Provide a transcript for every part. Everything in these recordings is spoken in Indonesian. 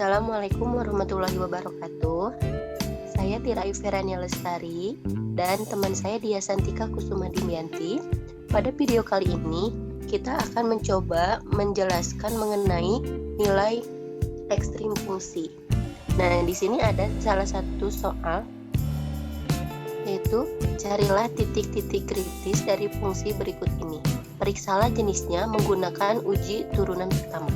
Assalamualaikum warahmatullahi wabarakatuh. Saya Tira Iverania Lestari dan teman saya Dia Santika Kusuma Dimyanti. Pada video kali ini kita akan mencoba menjelaskan mengenai nilai ekstrim fungsi. Nah, di sini ada salah satu soal, yaitu carilah titik-titik kritis dari fungsi berikut ini. Periksalah jenisnya menggunakan uji turunan pertama.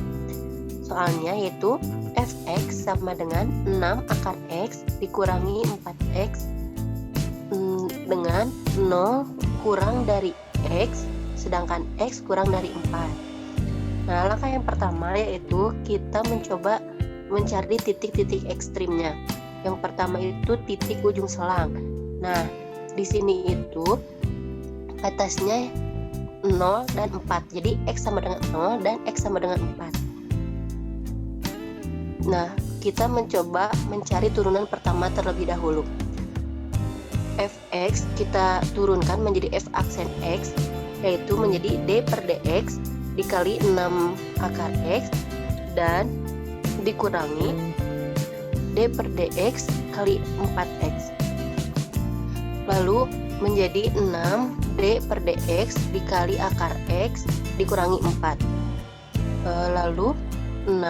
Soalnya yaitu fx sama dengan 6 akar x dikurangi 4x dengan 0 kurang dari x sedangkan x kurang dari 4. Nah, langkah yang pertama yaitu kita mencoba mencari titik-titik ekstrimnya. Yang pertama itu titik ujung selang. Nah, di sini itu atasnya 0 dan 4. Jadi x sama dengan 0 dan x sama dengan 4. Nah, kita mencoba mencari turunan pertama terlebih dahulu. Fx kita turunkan menjadi f aksen x, yaitu menjadi d per dx dikali 6 akar x dan dikurangi d per dx kali 4x. Lalu menjadi 6 d per dx dikali akar x dikurangi 4. Lalu 6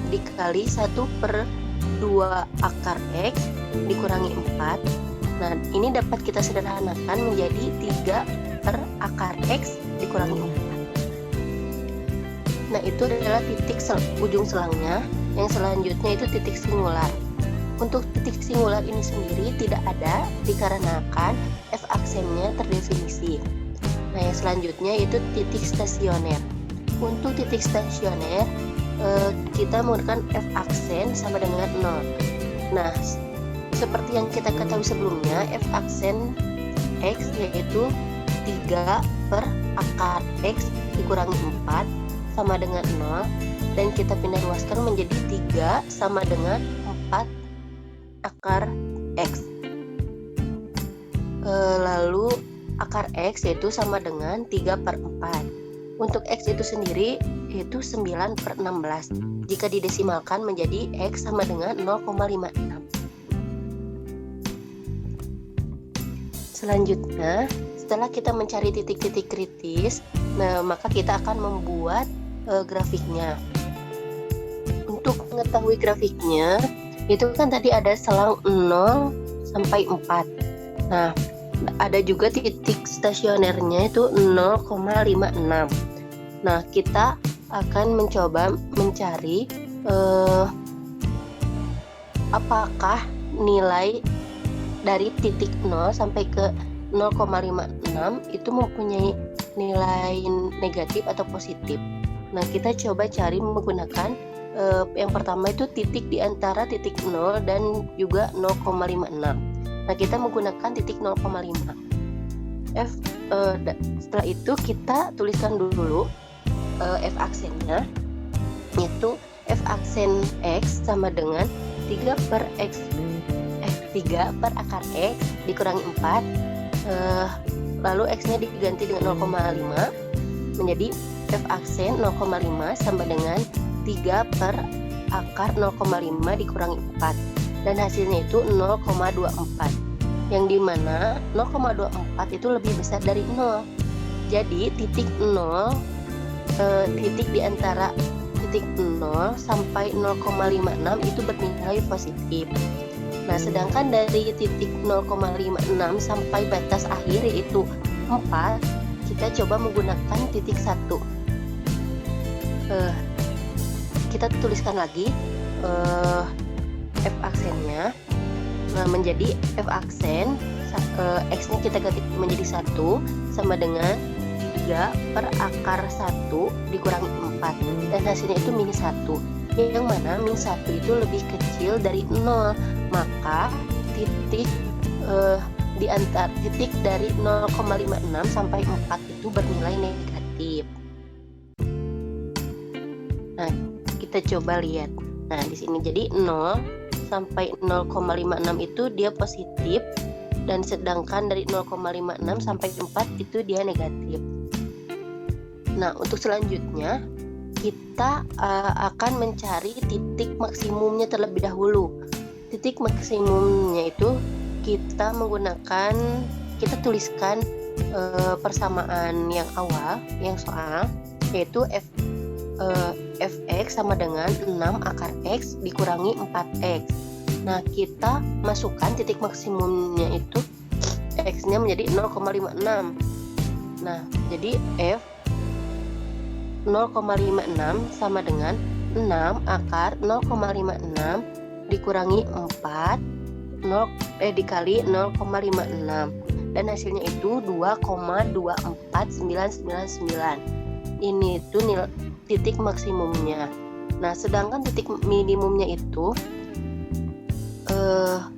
dikali 1 per 2 akar x dikurangi 4. Nah, ini dapat kita sederhanakan menjadi 3 per akar x dikurangi 4. Nah, itu adalah titik ujung selangnya. Yang selanjutnya itu titik singular. Untuk titik singular ini sendiri tidak ada dikarenakan f aksennya terdefinisi. Nah, yang selanjutnya itu titik stasioner. Untuk titik stasioner kita menggunakan f aksen sama dengan 0. Nah, seperti yang kita ketahui sebelumnya, f aksen x yaitu 3 per akar x dikurangi 4 sama dengan 0, dan kita pindah ruaskan menjadi 3 sama dengan 4 akar x. Lalu akar x yaitu sama dengan 3 per 4. Untuk x itu sendiri yaitu 9 per 16. Jika didesimalkan menjadi x sama dengan 0,56. Selanjutnya, setelah kita mencari titik-titik kritis, nah maka kita akan membuat grafiknya. Untuk mengetahui grafiknya, itu kan tadi ada selang 0 sampai 4. Nah, ada juga titik stasionernya itu 0,56. Nah, kita akan mencoba mencari apakah nilai dari titik 0 sampai ke 0,56 itu mempunyai nilai negatif atau positif. Nah, kita coba cari menggunakan yang pertama itu titik di antara titik 0 dan juga 0,56. Nah, kita menggunakan titik 0,5. Setelah itu kita tuliskan dulu f aksennya, yaitu f aksen x sama dengan 3 per akar x dikurangi 4. Lalu x nya diganti dengan 0,5 menjadi f aksen 0,5 sama dengan 3 per akar 0,5 dikurangi 4, dan hasilnya itu 0,24, yang dimana 0,24 itu lebih besar dari 0. Jadi titik 0, titik di antara titik 0 sampai 0,56 itu bernilai positif. Nah, sedangkan dari titik 0,56 sampai batas akhir yaitu 4, kita coba menggunakan titik 1. Kita tuliskan lagi f aksennya. Nah, menjadi f aksen x nya kita ganti menjadi 1 sama dengan 3 per akar 1 dikurangi 4, dan hasilnya itu minus 1, yang mana minus 1 itu lebih kecil dari 0. Maka titik di antara titik dari 0,56 sampai 4 itu bernilai negatif. Nah, kita coba lihat. Nah, di sini jadi 0 sampai 0,56 itu dia positif, dan sedangkan dari 0,56 sampai 4 itu dia negatif. Nah, untuk selanjutnya kita akan mencari titik maksimumnya terlebih dahulu. Titik maksimumnya itu kita tuliskan persamaan yang awal, yang soal, yaitu fx sama dengan 6 akar x dikurangi 4x. Nah, kita masukkan titik maksimumnya itu x-nya menjadi 0,56. Nah, jadi f 0,56 sama dengan 6 akar 0,56 dikurangi 4 dikali 0,56, dan hasilnya itu 2,24999. Ini itu titik maksimumnya. Nah, sedangkan titik minimumnya itu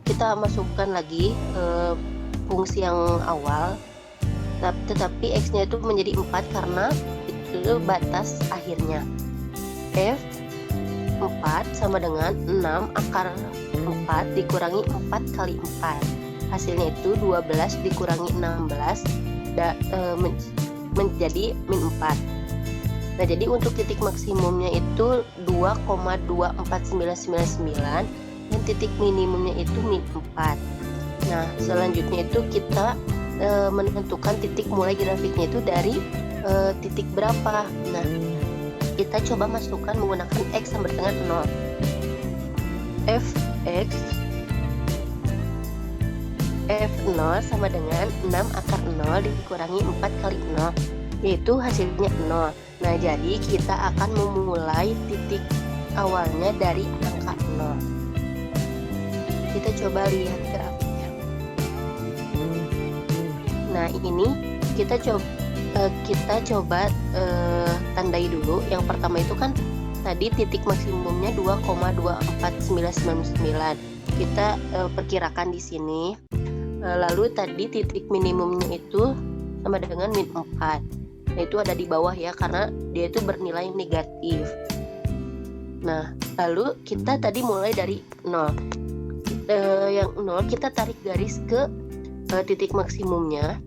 kita masukkan lagi fungsi yang awal, tetapi x-nya itu menjadi 4 karena itu batas akhirnya. F 4 sama dengan 6 akar 4 dikurangi 4 kali 4. Hasilnya itu 12 dikurangi 16 menjadi min 4. Nah, jadi untuk titik maksimumnya itu 2,24999 dan titik minimumnya itu min 4. Nah, selanjutnya itu kita menentukan titik mulai grafiknya itu dari titik berapa. Nah, kita coba masukkan menggunakan x sama dengan 0. Fx F0 sama dengan 6 akar 0 dikurangi 4 kali 0, yaitu hasilnya 0. Nah, jadi kita akan memulai titik awalnya dari angka 0. Kita coba lihat grafiknya. Nah, ini kita coba tandai dulu. Yang pertama itu kan tadi titik maksimumnya 2,24999. Kita perkirakan di sini. Lalu tadi titik minimumnya itu sama dengan min 4. Nah, itu ada di bawah ya, karena dia itu bernilai negatif. Nah, lalu kita tadi mulai dari 0. Yang 0 kita tarik garis ke titik maksimumnya,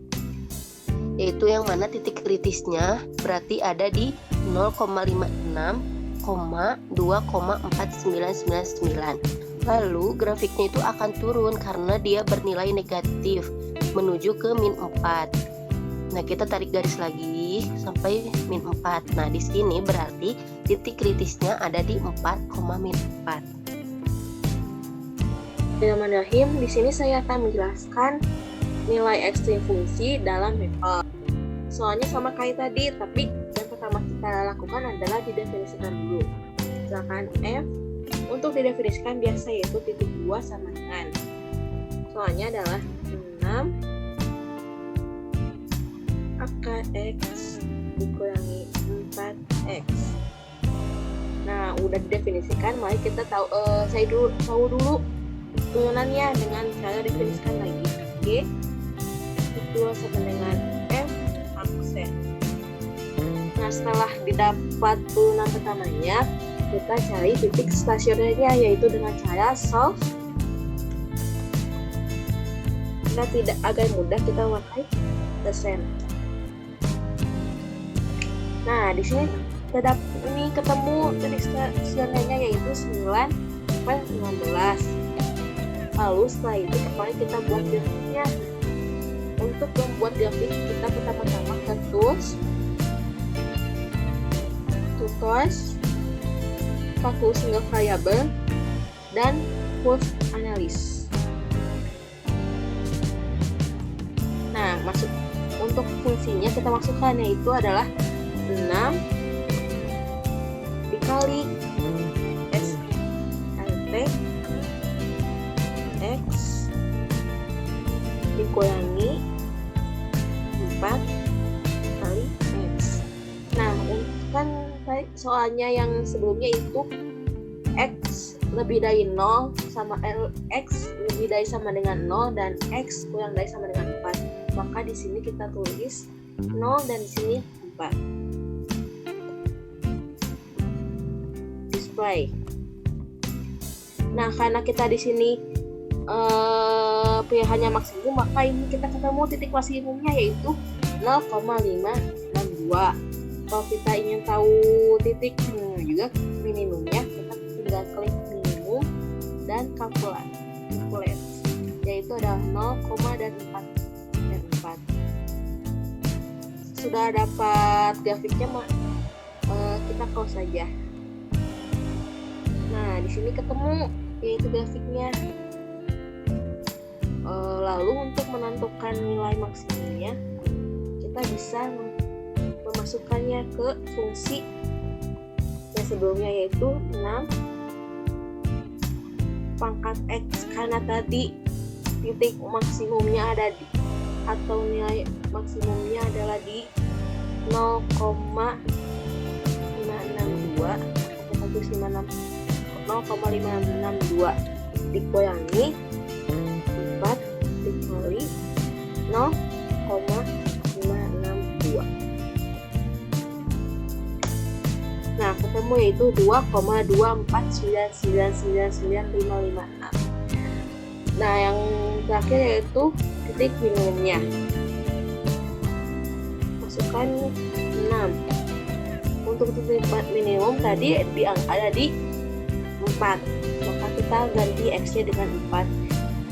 yaitu yang mana titik kritisnya berarti ada di 0,56,2,4999. Lalu grafiknya itu akan turun karena dia bernilai negatif menuju ke min 4. Nah, kita tarik garis lagi sampai min 4. Nah, di sini berarti titik kritisnya ada di 4,4. Bismillahirrahmanirrahim. Di sini saya akan menjelaskan nilai ekstrim fungsi dalam method. Soalnya sama kayak tadi, tapi yang pertama kita lakukan adalah didefinisikan dulu. Misalkan f untuk didefinisikan biasa yaitu titik 2 sama dengan soalnya adalah 6 akar x dikurangi 4x. Nah, udah didefinisikan, mari kita tahu dulu turunannya dengan cara definisikan lagi. Oke, itu sama dengan f aksen. Nah, setelah didapat turunan pertamanya, kita cari titik stasionernya, yaitu dengan cara solve. Nah, tidak agak mudah, kita pakai persen. Nah, di sini ketemu titik stasionernya yaitu 9,19. Lalu setelah itu kembali kita buat grafiknya. Untuk membuat grafik, kita pertama-tama ke tools, fokus single variable, dan curve analysis. Nah, untuk fungsinya kita masukkan, yaitu adalah 6 dikali SLT X dikurangi 4 kali X. Nah, kan soalnya yang sebelumnya itu X lebih dari 0 sama X lebih dari sama dengan 0 dan X kurang dari sama dengan 4. Maka di sini kita tulis 0 dan di sini 4. Display. Nah, karena kita di sini pilihannya maksimum, maka ini kita ketemu titik maksimumnya yaitu 0,562. Kalau kita ingin tahu titik minimum juga minimumnya, kita tinggal klik minimum dan calculate, yaitu adalah 0, dan 4. Sudah dapat grafiknya, kita close saja. Nah, di sini ketemu yaitu grafiknya. Lalu untuk menentukan nilai maksimumnya, kita bisa memasukkannya ke fungsi yang sebelumnya, yaitu 6 pangkat X, karena tadi titik maksimumnya ada di, atau nilai maksimumnya adalah di 0,562, kita tulis 0,562 dikurangi 4 dikali 0,562. Nah, ketemu yaitu 2,2499955. Nah, yang terakhir yaitu titik minimumnya. Masukkan 6. Untuk titik minimum tadi ada di 4. Maka kita ganti X-nya dengan 4.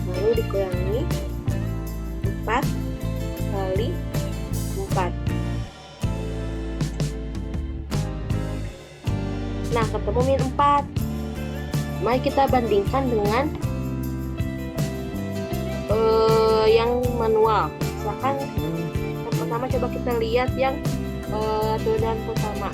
Lalu dikurangi 4 kali 4. Nah, ketemu min 4. Mari kita bandingkan dengan yang manual. Misalkan yang pertama coba kita lihat yang turunan pertama.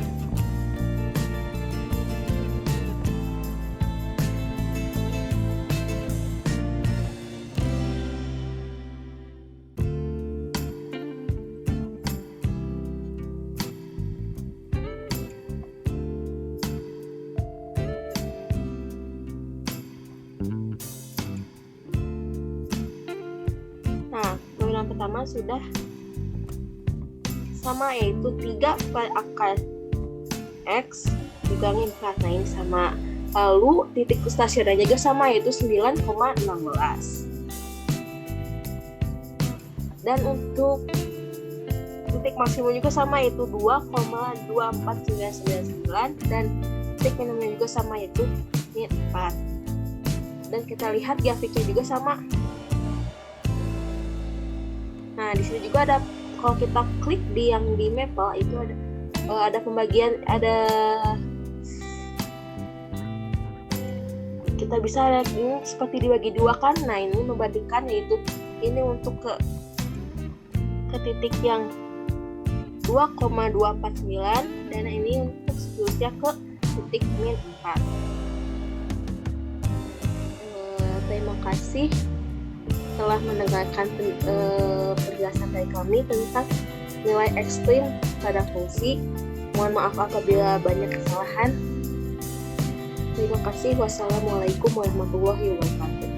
Nah, turunan pertama sudah sama, yaitu 3 per akar X dikurangi 4. Nah, ini sama. Lalu titik stasionernya juga sama, yaitu 9,16. Dan untuk titik maksimum juga sama, yaitu 2,24999. Dan titik minimumnya juga sama, yaitu min 4. Dan kita lihat grafiknya juga sama. Nah, di sini juga ada, kalau kita klik di yang di Maple itu ada pembagian, kita bisa lihat ini seperti dibagi dua kan. Nah, ini membandingkan, yaitu ini untuk ke titik yang 2,249 dan ini untuk seterusnya ke titik min 4. Terima kasih telah mendengarkan penjelasan dari kami tentang nilai ekstrim pada fungsi. Mohon maaf apabila banyak kesalahan. Terima kasih. Wassalamualaikum warahmatullahi wabarakatuh.